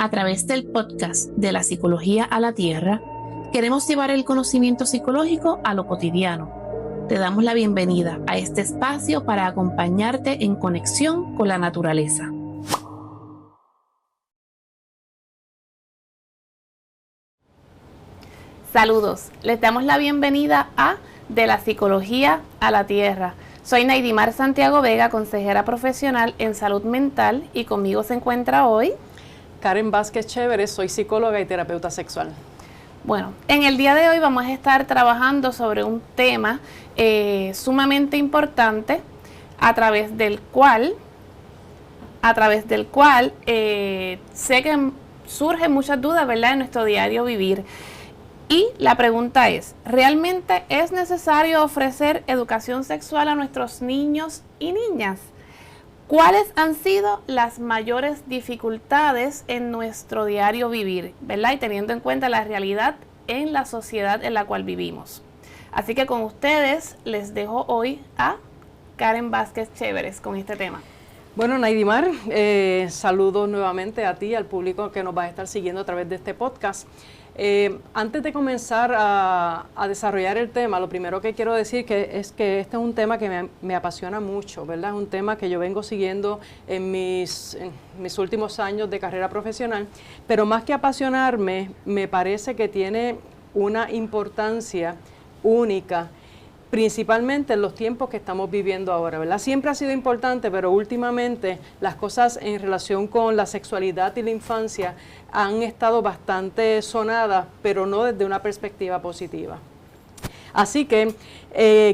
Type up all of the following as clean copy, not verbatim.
A través del podcast de la psicología a la tierra, queremos llevar el conocimiento psicológico a lo cotidiano. Te damos la bienvenida a este espacio para acompañarte en conexión con la naturaleza. Saludos, les damos la bienvenida a De la Psicología a la Tierra. Soy Naidimar Santiago Vega, consejera profesional en salud mental, y conmigo se encuentra hoy Karen Vázquez Chévere, soy psicóloga y terapeuta sexual. Bueno, en el día de hoy vamos a estar trabajando sobre un tema sumamente importante a través del cual sé que surgen muchas dudas, ¿verdad?, en nuestro diario vivir. Y la pregunta es, ¿realmente es necesario ofrecer educación sexual a nuestros niños y niñas? ¿Cuáles han sido las mayores dificultades en nuestro diario vivir, ¿verdad? Y teniendo en cuenta la realidad en la sociedad en la cual vivimos. Así que con ustedes les dejo hoy a Karen Vázquez Chéveres con este tema. Bueno, Naidimar, saludo nuevamente a ti y al público que nos va a estar siguiendo a través de este podcast. Antes de comenzar a desarrollar el tema, lo primero que quiero decir es que este es un tema que me apasiona mucho, ¿verdad? Es un tema que yo vengo siguiendo en mis últimos años de carrera profesional, pero más que apasionarme, me parece que tiene una importancia única, principalmente en los tiempos que estamos viviendo ahora, ¿verdad? Siempre ha sido importante, pero últimamente las cosas en relación con la sexualidad y la infancia han estado bastante sonadas, pero no desde una perspectiva positiva. Así que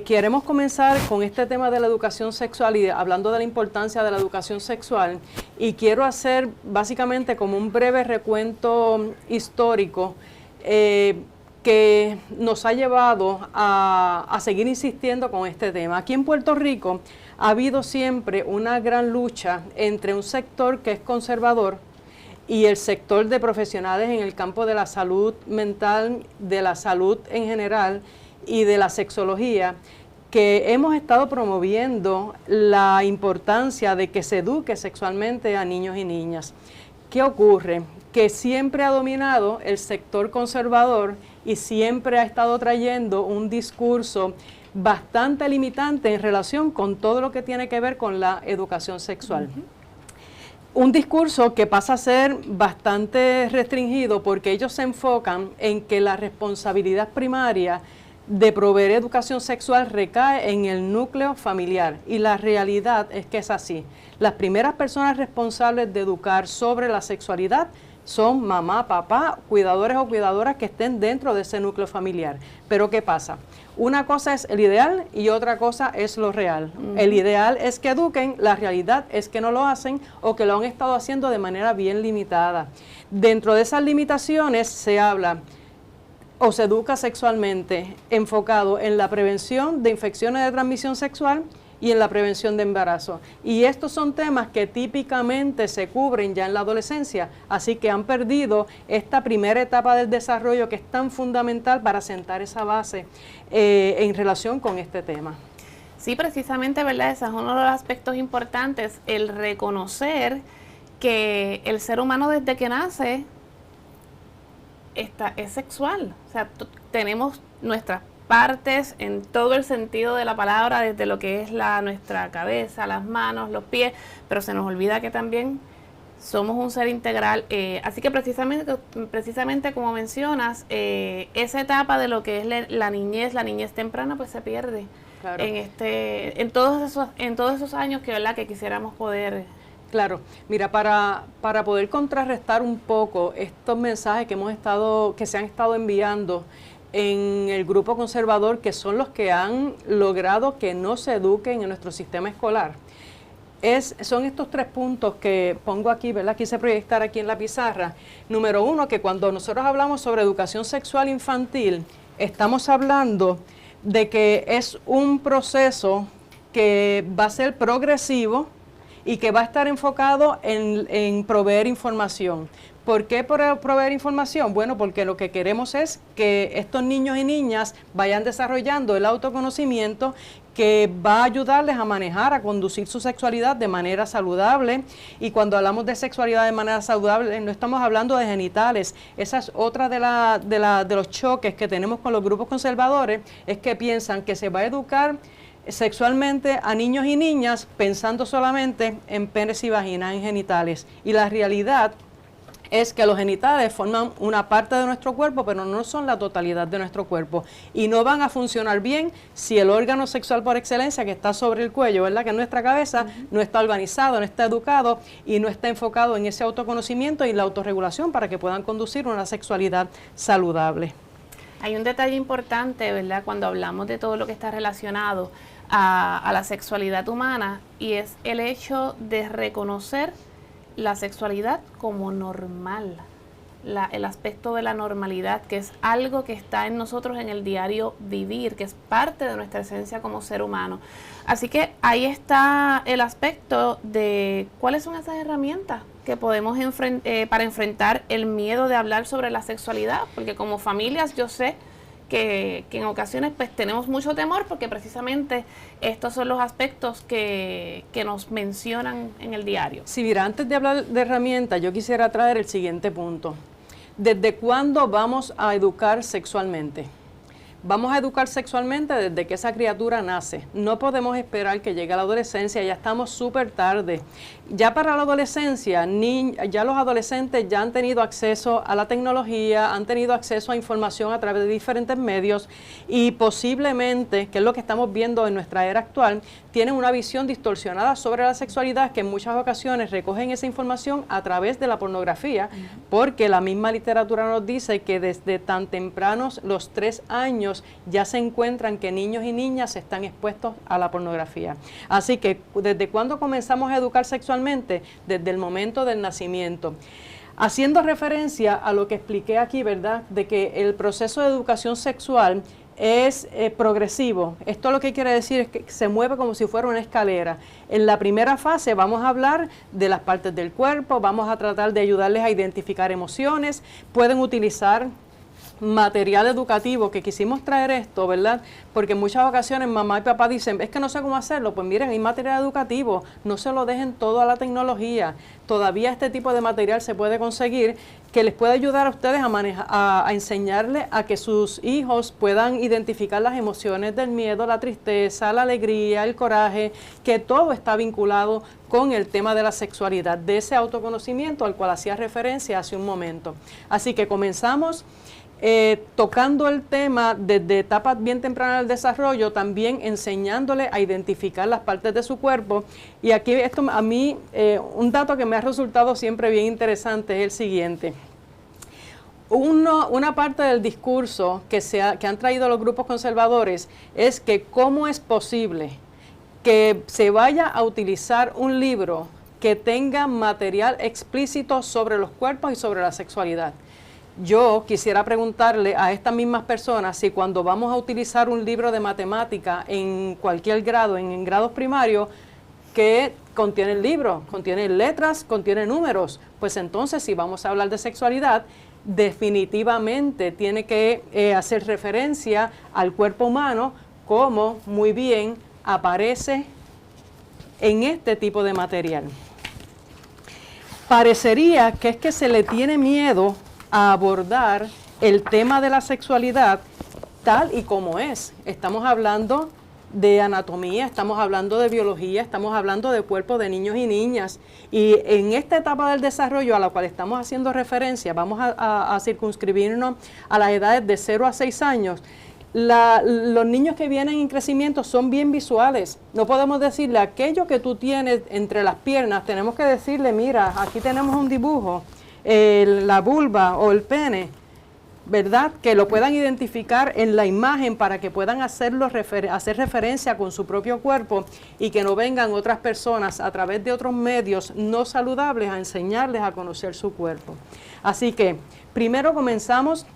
queremos comenzar con este tema de la educación sexual y hablando de la importancia de la educación sexual, y quiero hacer básicamente como un breve recuento histórico que nos ha llevado a seguir insistiendo con este tema. Aquí en Puerto Rico ha habido siempre una gran lucha entre un sector que es conservador y el sector de profesionales en el campo de la salud mental, de la salud en general y de la sexología, que hemos estado promoviendo la importancia de que se eduque sexualmente a niños y niñas. ¿Qué ocurre? Que siempre ha dominado el sector conservador y siempre ha estado trayendo un discurso bastante limitante en relación con todo lo que tiene que ver con la educación sexual. Un discurso que pasa a ser bastante restringido porque ellos se enfocan en que la responsabilidad primaria de proveer educación sexual recae en el núcleo familiar, y la realidad es que es así. Las primeras personas responsables de educar sobre la sexualidad son mamá, papá, cuidadores o cuidadoras que estén dentro de ese núcleo familiar. Pero ¿qué pasa? Una cosa es el ideal y otra cosa es lo real. El ideal es que eduquen, la realidad es que no lo hacen o que lo han estado haciendo de manera bien limitada. Dentro de esas limitaciones se habla o se educa sexualmente enfocado en la prevención de infecciones de transmisión sexual y en la prevención de embarazo. Y estos son temas que típicamente se cubren ya en la adolescencia, así que han perdido esta primera etapa del desarrollo que es tan fundamental para sentar esa base en relación con este tema. Sí, precisamente, ¿verdad? Ese es uno de los aspectos importantes, el reconocer que el ser humano desde que nace es sexual. O sea, tenemos nuestras partes en todo el sentido de la palabra, desde lo que es nuestra cabeza, las manos, los pies, pero se nos olvida que también somos un ser integral. Así que precisamente como mencionas, esa etapa de lo que es la niñez temprana, pues se pierde. Claro. En todos esos años que quisiéramos poder. Claro, mira, para poder contrarrestar un poco estos mensajes que se han estado enviando en el grupo conservador, que son los que han logrado que no se eduquen en nuestro sistema escolar, son estos 3 puntos que pongo aquí, ¿verdad? Quise proyectar aquí en la pizarra. Número 1, que cuando nosotros hablamos sobre educación sexual infantil, estamos hablando de que es un proceso que va a ser progresivo y que va a estar enfocado en proveer información. ¿Por qué proveer información? Bueno, porque lo que queremos es que estos niños y niñas vayan desarrollando el autoconocimiento que va a ayudarles a manejar, a conducir su sexualidad de manera saludable. Y cuando hablamos de sexualidad de manera saludable, no estamos hablando de genitales. Esa es otra de los choques que tenemos con los grupos conservadores, es que piensan que se va a educar sexualmente a niños y niñas pensando solamente en penes y vaginas, en genitales. Y la realidad es que los genitales forman una parte de nuestro cuerpo, pero no son la totalidad de nuestro cuerpo. Y no van a funcionar bien si el órgano sexual por excelencia que está sobre el cuello, ¿verdad?, que es nuestra cabeza, no está organizado, no está educado y no está enfocado en ese autoconocimiento y la autorregulación para que puedan conducir una sexualidad saludable. Hay un detalle importante, ¿verdad?, cuando hablamos de todo lo que está relacionado a la sexualidad humana, y es el hecho de reconocer la sexualidad como normal, el aspecto de la normalidad, que es algo que está en nosotros en el diario vivir, que es parte de nuestra esencia como ser humano. Así que ahí está el aspecto de cuáles son esas herramientas que podemos para enfrentar el miedo de hablar sobre la sexualidad, porque como familias yo sé que en ocasiones pues tenemos mucho temor porque precisamente estos son los aspectos que nos mencionan en el diario. Sí, mira, antes de hablar de herramientas, yo quisiera traer el siguiente punto. ¿Desde cuándo vamos a educar sexualmente? Vamos a educar sexualmente desde que esa criatura nace. No podemos esperar que llegue a la adolescencia, ya estamos súper tarde. Ya para la adolescencia, ya los adolescentes ya han tenido acceso a la tecnología, han tenido acceso a información a través de diferentes medios y posiblemente, que es lo que estamos viendo en nuestra era actual, tienen una visión distorsionada sobre la sexualidad que en muchas ocasiones recogen esa información a través de la pornografía, porque la misma literatura nos dice que desde tan tempranos los 3 años ya se encuentran que niños y niñas están expuestos a la pornografía. Así que, ¿desde cuándo comenzamos a educar sexualmente? Desde el momento del nacimiento. Haciendo referencia a lo que expliqué aquí, ¿verdad?, de que el proceso de educación sexual es progresivo. Esto lo que quiere decir es que se mueve como si fuera una escalera. En la primera fase vamos a hablar de las partes del cuerpo, vamos a tratar de ayudarles a identificar emociones, pueden utilizar material educativo, que quisimos traer esto, ¿verdad? Porque en muchas ocasiones mamá y papá dicen, es que no sé cómo hacerlo. Pues miren, hay material educativo, no se lo dejen todo a la tecnología. Todavía este tipo de material se puede conseguir que les puede ayudar a ustedes a enseñarles a que sus hijos puedan identificar las emociones del miedo, la tristeza, la alegría, el coraje, que todo está vinculado con el tema de la sexualidad, de ese autoconocimiento al cual hacía referencia hace un momento. Así que comenzamos tocando el tema desde etapas bien tempranas del desarrollo, también enseñándole a identificar las partes de su cuerpo. Y aquí esto a mí, un dato que me ha resultado siempre bien interesante es el siguiente. Una parte del discurso que han traído los grupos conservadores es que cómo es posible que se vaya a utilizar un libro que tenga material explícito sobre los cuerpos y sobre la sexualidad. Yo quisiera preguntarle a estas mismas personas si cuando vamos a utilizar un libro de matemática en cualquier grado, en grados primarios, ¿qué contiene el libro? ¿Contiene letras? ¿Contiene números? Pues entonces, si vamos a hablar de sexualidad, definitivamente tiene que hacer referencia al cuerpo humano, como muy bien aparece en este tipo de material. Parecería que es que se le tiene miedo a abordar el tema de la sexualidad tal y como es. Estamos hablando de anatomía, estamos hablando de biología, estamos hablando de cuerpos de niños y niñas. Y en esta etapa del desarrollo a la cual estamos haciendo referencia, vamos a circunscribirnos a las edades de 0 a 6 años. Los niños que vienen en crecimiento son bien visuales. No podemos decirle aquello que tú tienes entre las piernas, tenemos que decirle, mira, aquí tenemos un dibujo. La vulva o el pene, ¿verdad? Que lo puedan identificar en la imagen para que puedan hacer referencia con su propio cuerpo y que no vengan otras personas a través de otros medios no saludables a enseñarles a conocer su cuerpo. Así que primero comenzamos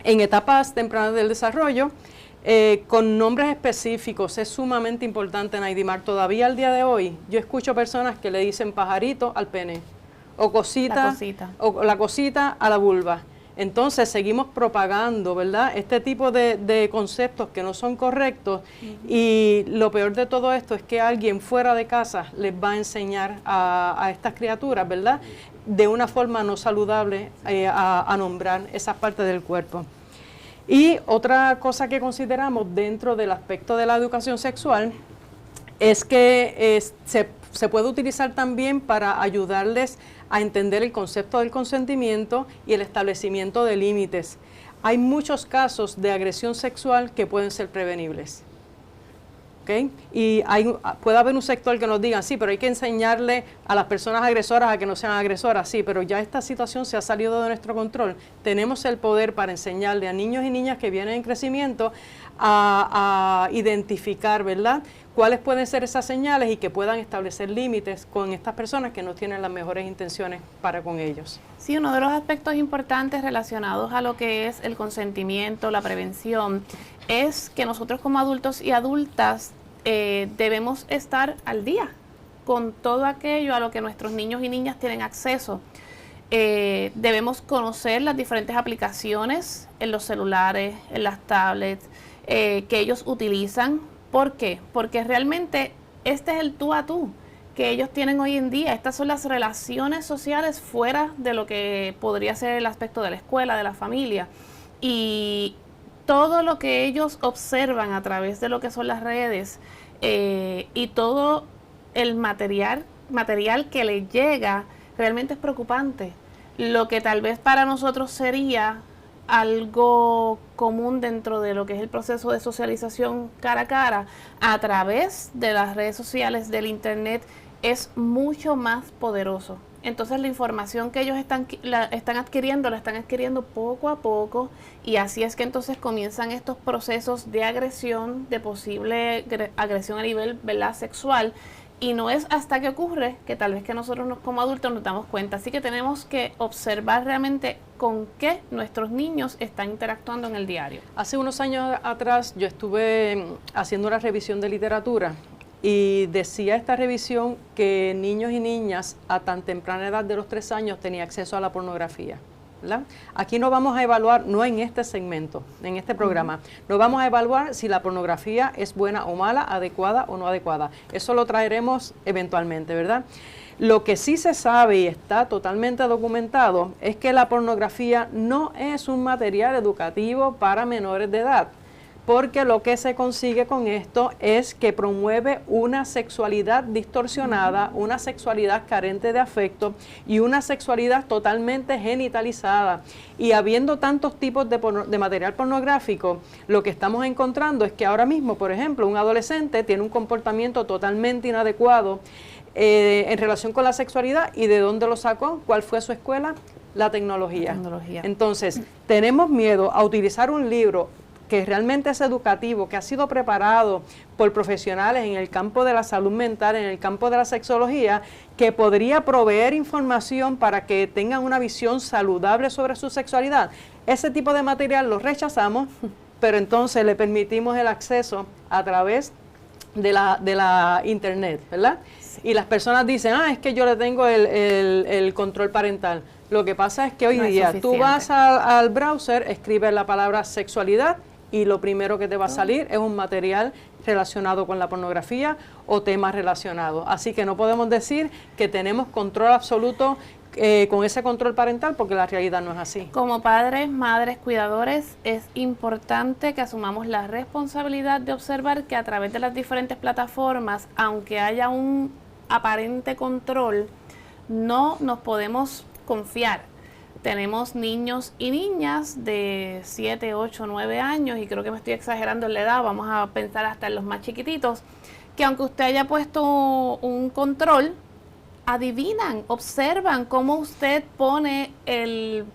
en etapas tempranas del desarrollo. con nombres específicos. Es sumamente importante, Naidimar. Todavía al día de hoy yo escucho personas que le dicen pajarito al pene o cosita, o la cosita a la vulva. Entonces seguimos propagando, ¿verdad?, este tipo de conceptos que no son correctos. Y lo peor de todo esto es que alguien fuera de casa les va a enseñar a estas criaturas, ¿verdad?, de una forma no saludable a nombrar esas partes del cuerpo. Y otra cosa que consideramos dentro del aspecto de la educación sexual es que se puede utilizar también para ayudarles a entender el concepto del consentimiento y el establecimiento de límites. Hay muchos casos de agresión sexual que pueden ser prevenibles. ¿Okay? Y puede haber un sector que nos diga, sí, pero hay que enseñarle a las personas agresoras a que no sean agresoras. Sí, pero ya esta situación se ha salido de nuestro control. Tenemos el poder para enseñarle a niños y niñas que vienen en crecimiento a identificar, ¿verdad?, cuáles pueden ser esas señales y que puedan establecer límites con estas personas que no tienen las mejores intenciones para con ellos. Sí, uno de los aspectos importantes relacionados a lo que es el consentimiento, la prevención, es que nosotros como adultos y adultas debemos estar al día con todo aquello a lo que nuestros niños y niñas tienen acceso. Debemos conocer las diferentes aplicaciones en los celulares, en las tablets, que ellos utilizan. ¿Por qué? Porque realmente este es el tú a tú que ellos tienen hoy en día. Estas son las relaciones sociales fuera de lo que podría ser el aspecto de la escuela, de la familia. Y todo lo que ellos observan a través de lo que son las redes y todo el material que les llega realmente es preocupante. Lo que tal vez para nosotros sería algo común dentro de lo que es el proceso de socialización cara a cara, a través de las redes sociales, del internet, es mucho más poderoso. Entonces la información que ellos están adquiriendo, la están adquiriendo poco a poco, y así es que entonces comienzan estos procesos de agresión, de posible agresión a nivel, ¿verdad?, sexual. Y no es hasta que ocurre que tal vez que nosotros como adultos nos damos cuenta. Así que tenemos que observar realmente con qué nuestros niños están interactuando en el diario. Hace unos años atrás yo estuve haciendo una revisión de literatura y decía esta revisión que niños y niñas a tan temprana edad de los 3 años tenían acceso a la pornografía, ¿verdad? Aquí no vamos a evaluar, no en este segmento, en este programa, no vamos a evaluar si la pornografía es buena o mala, adecuada o no adecuada. Eso lo traeremos eventualmente, ¿verdad? Lo que sí se sabe y está totalmente documentado es que la pornografía no es un material educativo para menores de edad, porque lo que se consigue con esto es que promueve una sexualidad distorsionada, una sexualidad carente de afecto y una sexualidad totalmente genitalizada. Y habiendo tantos tipos de material pornográfico, lo que estamos encontrando es que ahora mismo, por ejemplo, un adolescente tiene un comportamiento totalmente inadecuado en relación con la sexualidad. ¿Y de dónde lo sacó? ¿Cuál fue su escuela? La tecnología. Entonces, tenemos miedo a utilizar un libro que realmente es educativo, que ha sido preparado por profesionales en el campo de la salud mental, en el campo de la sexología, que podría proveer información para que tengan una visión saludable sobre su sexualidad. Ese tipo de material lo rechazamos, pero entonces le permitimos el acceso a través de la internet, ¿verdad? Sí. Y las personas dicen, es que yo le tengo el control parental. Lo que pasa es que hoy día tú vas al browser, escribes la palabra sexualidad, y lo primero que te va a salir es un material relacionado con la pornografía o temas relacionados. Así que no podemos decir que tenemos control absoluto con ese control parental, porque la realidad no es así. Como padres, madres, cuidadores, es importante que asumamos la responsabilidad de observar que a través de las diferentes plataformas, aunque haya un aparente control, no nos podemos confiar. Tenemos niños y niñas de 7, 8, 9 años, y creo que me estoy exagerando en la edad, vamos a pensar hasta en los más chiquititos, que aunque usted haya puesto un control, adivinan, observan cómo usted pone el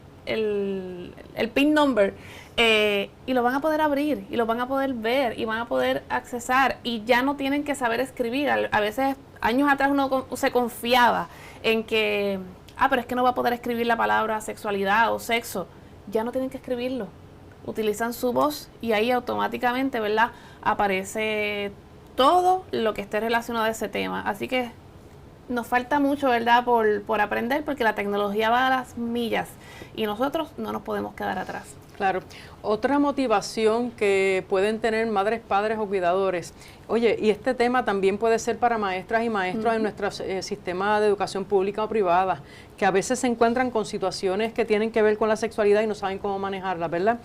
PIN number, y lo van a poder abrir, y lo van a poder ver, y van a poder accesar, y ya no tienen que saber escribir. A veces, años atrás uno se confiaba en que pero es que no va a poder escribir la palabra sexualidad o sexo. Ya no tienen que escribirlo. utilizan su voz y ahí automáticamente, ¿verdad?, aparece todo lo que esté relacionado a ese tema. Así que nos falta mucho, ¿verdad?, por aprender, porque la tecnología va a las millas y nosotros no nos podemos quedar atrás. Claro. Otra motivación que pueden tener madres, padres o cuidadores. Oye, y este tema también puede ser para maestras y maestros en nuestro sistema de educación pública o privada, que a veces se encuentran con situaciones que tienen que ver con la sexualidad y no saben cómo manejarla, ¿verdad?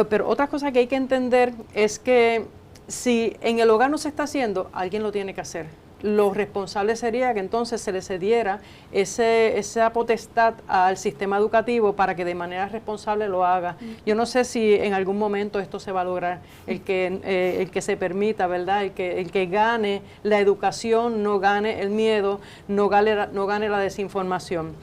Pero otra cosa que hay que entender es que si en el hogar no se está haciendo, alguien lo tiene que hacer. Lo responsable sería que entonces se le cediera esa potestad al sistema educativo para que de manera responsable lo haga. Yo no sé si en algún momento esto se va a lograr, el que se permita, ¿verdad? El que gane la educación, no gane el miedo, no gane la desinformación.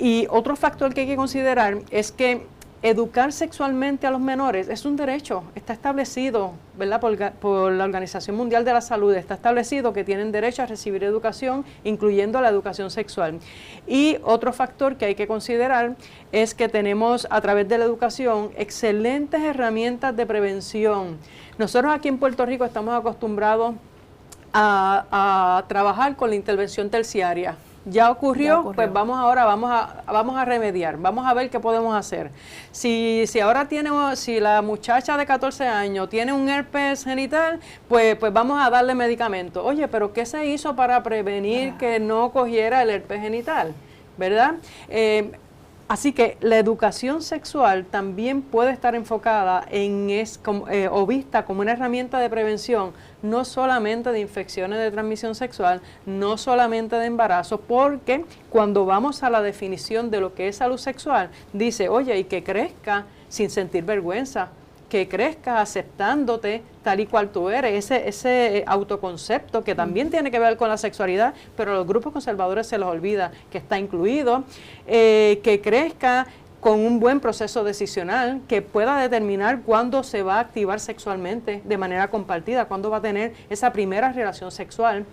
Y otro factor que hay que considerar es que educar sexualmente a los menores es un derecho, está establecido, ¿verdad?, por la Organización Mundial de la Salud, está establecido que tienen derecho a recibir educación, incluyendo la educación sexual. Y otro factor que hay que considerar es que tenemos a través de la educación excelentes herramientas de prevención. Nosotros aquí en Puerto Rico estamos acostumbrados a trabajar con la intervención terciaria. Ya ocurrió, pues vamos a remediar, vamos a ver qué podemos hacer. Si la muchacha de 14 años tiene un herpes genital, pues vamos a darle medicamento. Oye, pero ¿qué se hizo para prevenir que no cogiera el herpes genital? ¿Verdad? Así que la educación sexual también puede estar enfocada o vista como una herramienta de prevención, no solamente de infecciones de transmisión sexual, no solamente de embarazo, porque cuando vamos a la definición de lo que es salud sexual, dice, oye, y que crezca sin sentir vergüenza, que crezcas aceptándote tal y cual tú eres, ese autoconcepto que también tiene que ver con la sexualidad, pero a los grupos conservadores se les olvida que está incluido, que crezca con un buen proceso decisional, que pueda determinar cuándo se va a activar sexualmente de manera compartida, cuándo va a tener esa primera relación sexual,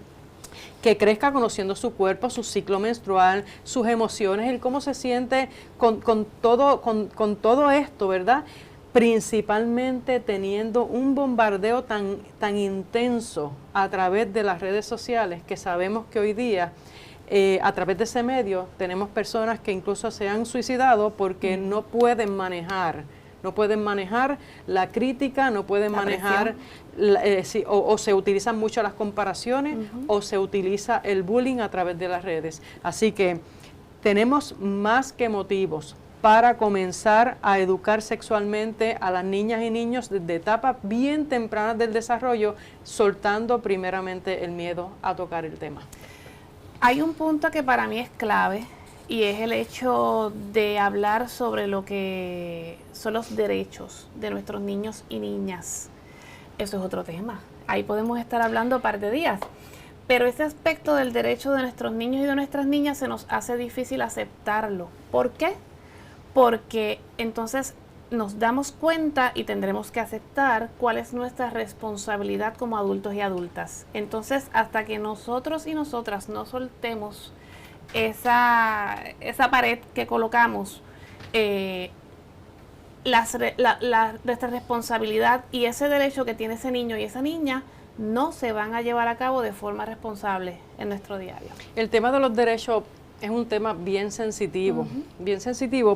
que crezca conociendo su cuerpo, su ciclo menstrual, sus emociones, el cómo se siente con todo esto, ¿verdad? Principalmente teniendo un bombardeo tan intenso a través de las redes sociales, que sabemos que hoy día a través de ese medio tenemos personas que incluso se han suicidado porque no pueden manejar la crítica, no pueden manejar, o se utilizan mucho las comparaciones o se utiliza el bullying a través de las redes. Así que tenemos más que motivos para comenzar a educar sexualmente a las niñas y niños desde etapas bien tempranas del desarrollo, soltando primeramente el miedo a tocar el tema. Hay un punto que para mí es clave y es el hecho de hablar sobre lo que son los derechos de nuestros niños y niñas. Eso es otro tema. Ahí podemos estar hablando un par de días. Pero ese aspecto del derecho de nuestros niños y de nuestras niñas se nos hace difícil aceptarlo. ¿Por qué? Porque entonces nos damos cuenta y tendremos que aceptar cuál es nuestra responsabilidad como adultos y adultas. Entonces, hasta que nosotros y nosotras no soltemos esa pared que colocamos, nuestra responsabilidad y ese derecho que tiene ese niño y esa niña no se van a llevar a cabo de forma responsable en nuestro diario. El tema de los derechos es un tema bien sensitivo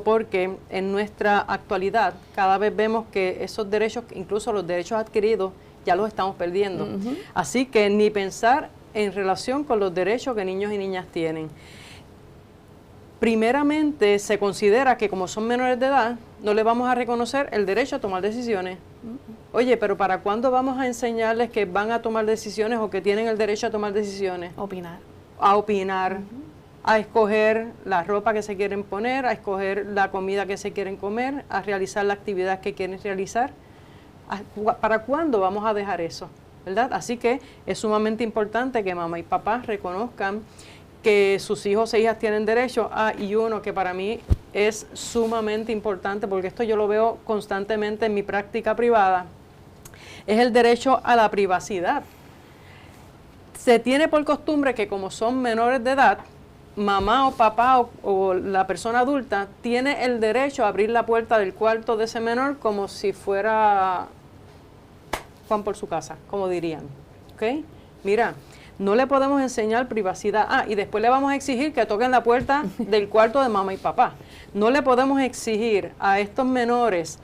porque en nuestra actualidad cada vez vemos que esos derechos, incluso los derechos adquiridos, ya los estamos perdiendo. Así que ni pensar en relación con los derechos que niños y niñas tienen. Primeramente se considera que como son menores de edad, no les vamos a reconocer el derecho a tomar decisiones. Oye, pero ¿para cuándo vamos a enseñarles que van a tomar decisiones o que tienen el derecho a tomar decisiones? A opinar. A escoger la ropa que se quieren poner, a escoger la comida que se quieren comer, a realizar la actividad que quieren realizar. ¿Para cuándo vamos a dejar eso? ¿Verdad? Así que es sumamente importante que mamá y papá reconozcan que sus hijos e hijas tienen derecho y uno que para mí es sumamente importante, porque esto yo lo veo constantemente en mi práctica privada, es el derecho a la privacidad. Se tiene por costumbre que como son menores de edad, mamá o papá o la persona adulta tiene el derecho a abrir la puerta del cuarto de ese menor como si fuera Juan por su casa, como dirían. ¿Ok? Mira, no le podemos enseñar privacidad. Y después le vamos a exigir que toquen la puerta del cuarto de mamá y papá. No le podemos exigir a estos menores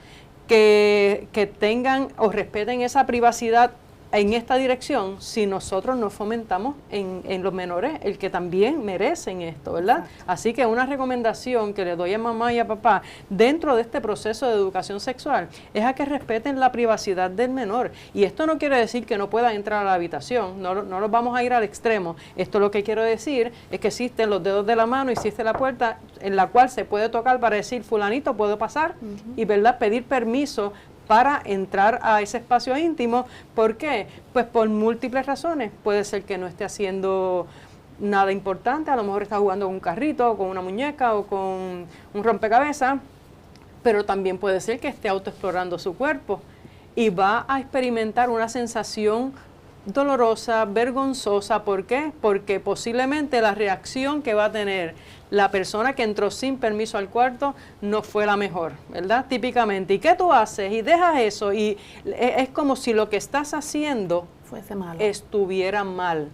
que tengan o respeten esa privacidad en esta dirección si nosotros no fomentamos en los menores el que también merecen esto, ¿verdad? Exacto. Así que una recomendación que le doy a mamá y a papá dentro de este proceso de educación sexual es a que respeten la privacidad del menor. Y esto no quiere decir que no pueda entrar a la habitación, no nos vamos a ir al extremo. Esto lo que quiero decir es que existen los dedos de la mano y existe la puerta en la cual se puede tocar para decir, fulanito, ¿puedo pasar? Y, ¿verdad?, pedir permiso para entrar a ese espacio íntimo. ¿Por qué? Pues por múltiples razones. Puede ser que no esté haciendo nada importante, a lo mejor está jugando con un carrito, o con una muñeca, o con un rompecabezas, pero también puede ser que esté autoexplorando su cuerpo y va a experimentar una sensación dolorosa, vergonzosa. ¿Por qué? Porque posiblemente la reacción que va a tener la persona que entró sin permiso al cuarto no fue la mejor, ¿verdad? Típicamente. ¿Y qué tú haces? Y dejas eso. Y es como si lo que estás haciendo fuese malo, estuviera mal.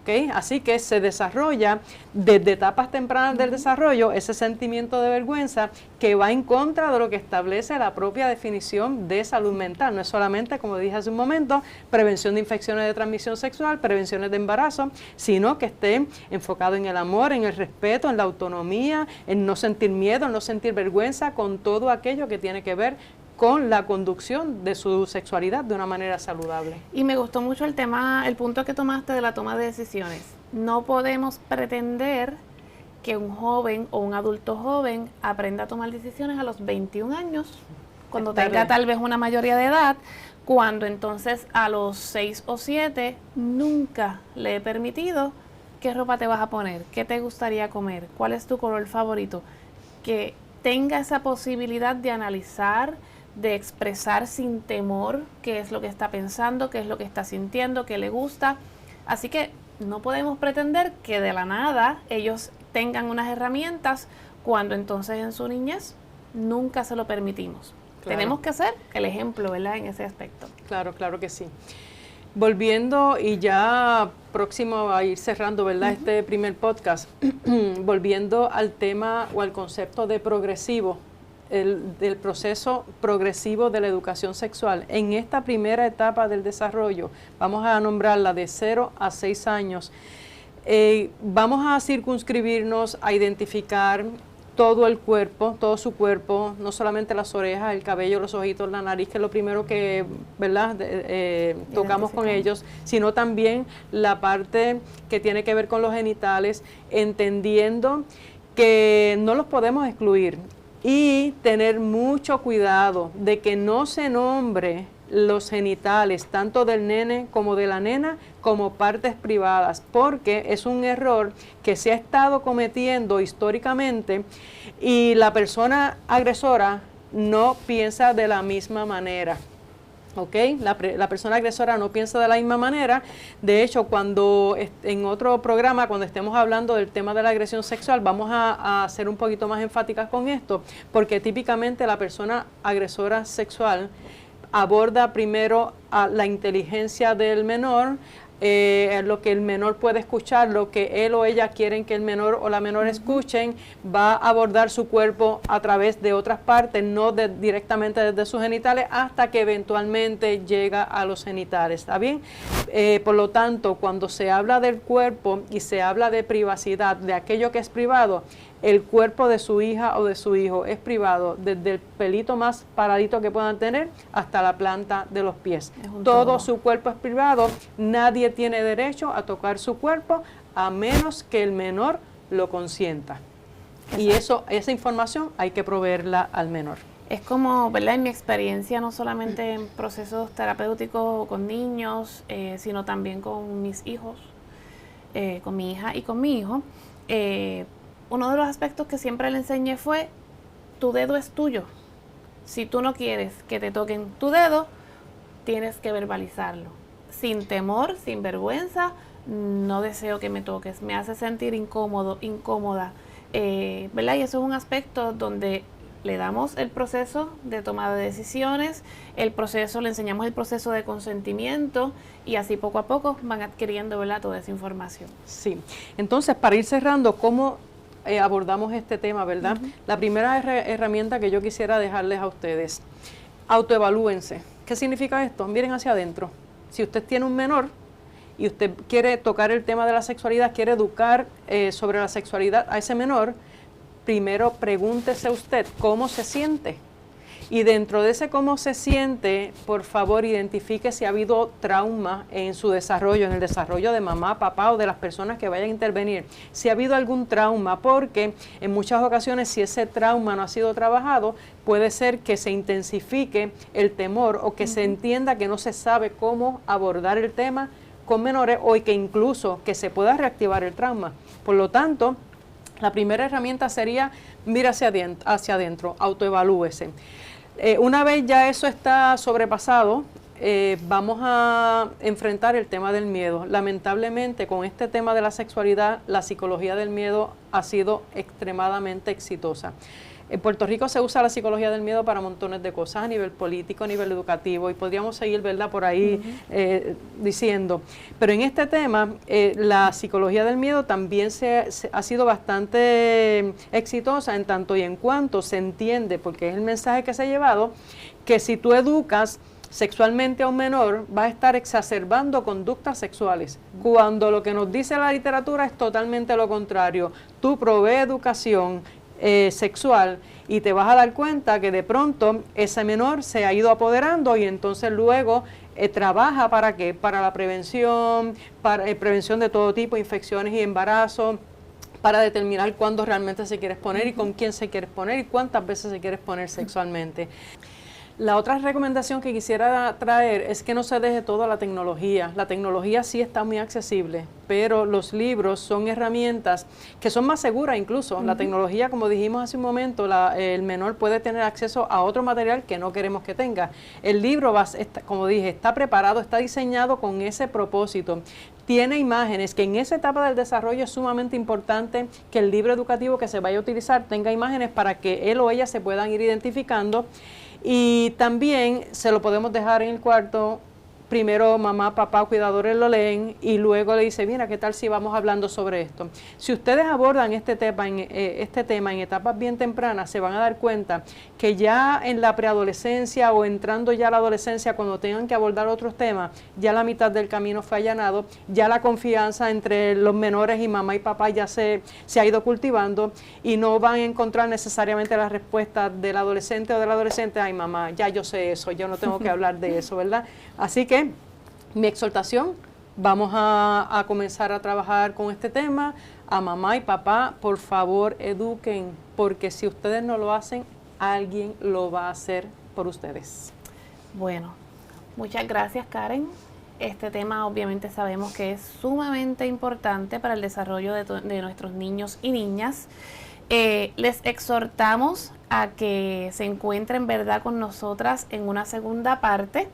¿Okay? Así que se desarrolla desde etapas tempranas del desarrollo ese sentimiento de vergüenza que va en contra de lo que establece la propia definición de salud mental. No es solamente, como dije hace un momento, prevención de infecciones de transmisión sexual, prevenciones de embarazo, sino que esté enfocado en el amor, en el respeto, en la autonomía, en no sentir miedo, en no sentir vergüenza, con todo aquello que tiene que ver con la conducción de su sexualidad de una manera saludable. Y me gustó mucho el tema, el punto que tomaste de la toma de decisiones. No podemos pretender que un joven o un adulto joven aprenda a tomar decisiones a los 21 años, cuando tenga tal vez una mayoría de edad, cuando entonces a los 6 o 7 nunca le he permitido qué ropa te vas a poner, qué te gustaría comer, cuál es tu color favorito, que tenga esa posibilidad de analizar, de expresar sin temor qué es lo que está pensando, qué es lo que está sintiendo, qué le gusta. Así que no podemos pretender que de la nada ellos tengan unas herramientas cuando entonces en su niñez nunca se lo permitimos. Claro. Tenemos que ser el ejemplo, ¿verdad?, en ese aspecto. Claro, claro que sí. Volviendo y ya próximo a ir cerrando, ¿verdad?, este primer podcast, volviendo al tema o al concepto de progresivo, del proceso progresivo de la educación sexual. En esta primera etapa del desarrollo, vamos a nombrarla de 0 a 6 años, vamos a circunscribirnos a identificar todo el cuerpo, todo su cuerpo, no solamente las orejas, el cabello, los ojitos, la nariz, que es lo primero que, ¿verdad?, tocamos con ellos, sino también la parte que tiene que ver con los genitales, entendiendo que no los podemos excluir. Y tener mucho cuidado de que no se nombre los genitales, tanto del nene como de la nena, como partes privadas, porque es un error que se ha estado cometiendo históricamente y la persona agresora no piensa de la misma manera. ¿Ok? La persona agresora no piensa de la misma manera. De hecho, cuando en otro programa, cuando estemos hablando del tema de la agresión sexual, vamos a ser un poquito más enfáticas con esto, porque típicamente la persona agresora sexual aborda primero a la inteligencia del menor, lo que el menor puede escuchar, lo que él o ella quieren que el menor o la menor escuchen, va a abordar su cuerpo a través de otras partes, no directamente desde sus genitales, hasta que eventualmente llega a los genitales, ¿está bien? Por lo tanto, cuando se habla del cuerpo y se habla de privacidad, de aquello que es privado, el cuerpo de su hija o de su hijo es privado, desde el pelito más paradito que puedan tener hasta la planta de los pies. Todo su cuerpo es privado, nadie tiene derecho a tocar su cuerpo a menos que el menor lo consienta. Exacto. Y esa información hay que proveerla al menor. Es como, ¿verdad?, en mi experiencia, no solamente en procesos terapéuticos con niños, sino también con mis hijos, con mi hija y con mi hijo, uno de los aspectos que siempre le enseñé fue, tu dedo es tuyo. Si tú no quieres que te toquen tu dedo, tienes que verbalizarlo. Sin temor, sin vergüenza, no deseo que me toques, me hace sentir incómodo, incómoda, ¿verdad? Y eso es un aspecto donde le damos el proceso de toma de decisiones, le enseñamos el proceso de consentimiento y así poco a poco van adquiriendo, ¿verdad?, toda esa información. Sí, entonces para ir cerrando, ¿cómo abordamos este tema, verdad? La primera herramienta que yo quisiera dejarles a ustedes, autoevalúense. ¿Qué significa esto? Miren hacia adentro. Si usted tiene un menor y usted quiere tocar el tema de la sexualidad, quiere educar sobre la sexualidad a ese menor, primero pregúntese usted cómo se siente. Y dentro de ese cómo se siente, por favor, identifique si ha habido trauma en su desarrollo, en el desarrollo de mamá, papá o de las personas que vayan a intervenir. Si ha habido algún trauma, porque en muchas ocasiones si ese trauma no ha sido trabajado, puede ser que se intensifique el temor o que se entienda que no se sabe cómo abordar el tema con menores o que incluso que se pueda reactivar el trauma. Por lo tanto, la primera herramienta sería mira hacia adentro, autoevalúese. Una vez ya eso está sobrepasado, vamos a enfrentar el tema del miedo. Lamentablemente, con este tema de la sexualidad, la psicología del miedo ha sido extremadamente exitosa. En Puerto Rico se usa la psicología del miedo para montones de cosas, a nivel político, a nivel educativo, y podríamos seguir, ¿verdad?, por ahí diciendo. Pero en este tema, la psicología del miedo también ha sido bastante exitosa en tanto y en cuanto se entiende, porque es el mensaje que se ha llevado, que si tú educas sexualmente a un menor, va a estar exacerbando conductas sexuales, cuando lo que nos dice la literatura es totalmente lo contrario. Tú provees educación sexual y te vas a dar cuenta que de pronto ese menor se ha ido apoderando y entonces luego trabaja ¿para qué? Para la prevención, para prevención de todo tipo, infecciones y embarazos, para determinar cuándo realmente se quiere exponer y con quién se quiere exponer y cuántas veces se quiere exponer sexualmente. La otra recomendación que quisiera traer es que no se deje todo a la tecnología. La tecnología sí está muy accesible, pero los libros son herramientas que son más seguras incluso. La tecnología, como dijimos hace un momento, el menor puede tener acceso a otro material que no queremos que tenga. El libro, como dije, está preparado, está diseñado con ese propósito. Tiene imágenes, que en esa etapa del desarrollo es sumamente importante que el libro educativo que se vaya a utilizar tenga imágenes para que él o ella se puedan ir identificando. Y también se lo podemos dejar en el cuarto, primero mamá, papá, cuidadores lo leen y luego le dice, mira, ¿qué tal si vamos hablando sobre esto? Si ustedes abordan este tema en etapas bien tempranas, se van a dar cuenta que ya en la preadolescencia o entrando ya a la adolescencia, cuando tengan que abordar otros temas, ya la mitad del camino fue allanado, ya la confianza entre los menores y mamá y papá ya se ha ido cultivando y no van a encontrar necesariamente la respuesta del adolescente o del adolescente, ay mamá, ya yo sé eso, yo no tengo que hablar de eso, ¿verdad? Así que mi exhortación, vamos a comenzar a trabajar con este tema. A mamá y papá, por favor, eduquen, porque si ustedes no lo hacen, alguien lo va a hacer por ustedes. Bueno, muchas gracias, Karen. Este tema obviamente sabemos que es sumamente importante para el desarrollo de nuestros niños y niñas. Les exhortamos a que se encuentren, ¿verdad?, con nosotras en una segunda parte,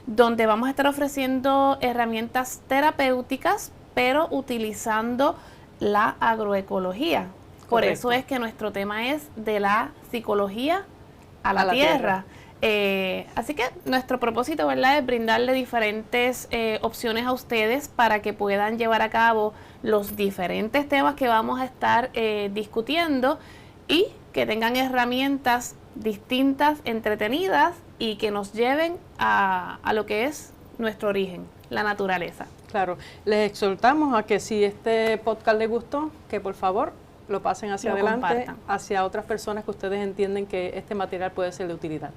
donde vamos a estar ofreciendo herramientas terapéuticas, pero utilizando la agroecología. Por eso es que nuestro tema es de la psicología a la tierra. Así que nuestro propósito, ¿verdad?, es brindarle diferentes opciones a ustedes para que puedan llevar a cabo los diferentes temas que vamos a estar discutiendo y que tengan herramientas distintas, entretenidas y que nos lleven a lo que es nuestro origen, la naturaleza. Claro, les exhortamos a que si este podcast les gustó, que por favor lo pasen hacia adelante, compartan hacia otras personas que ustedes entienden que este material puede ser de utilidad.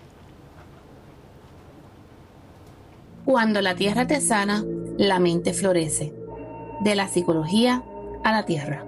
Cuando la tierra te sana, la mente florece. De la psicología a la tierra.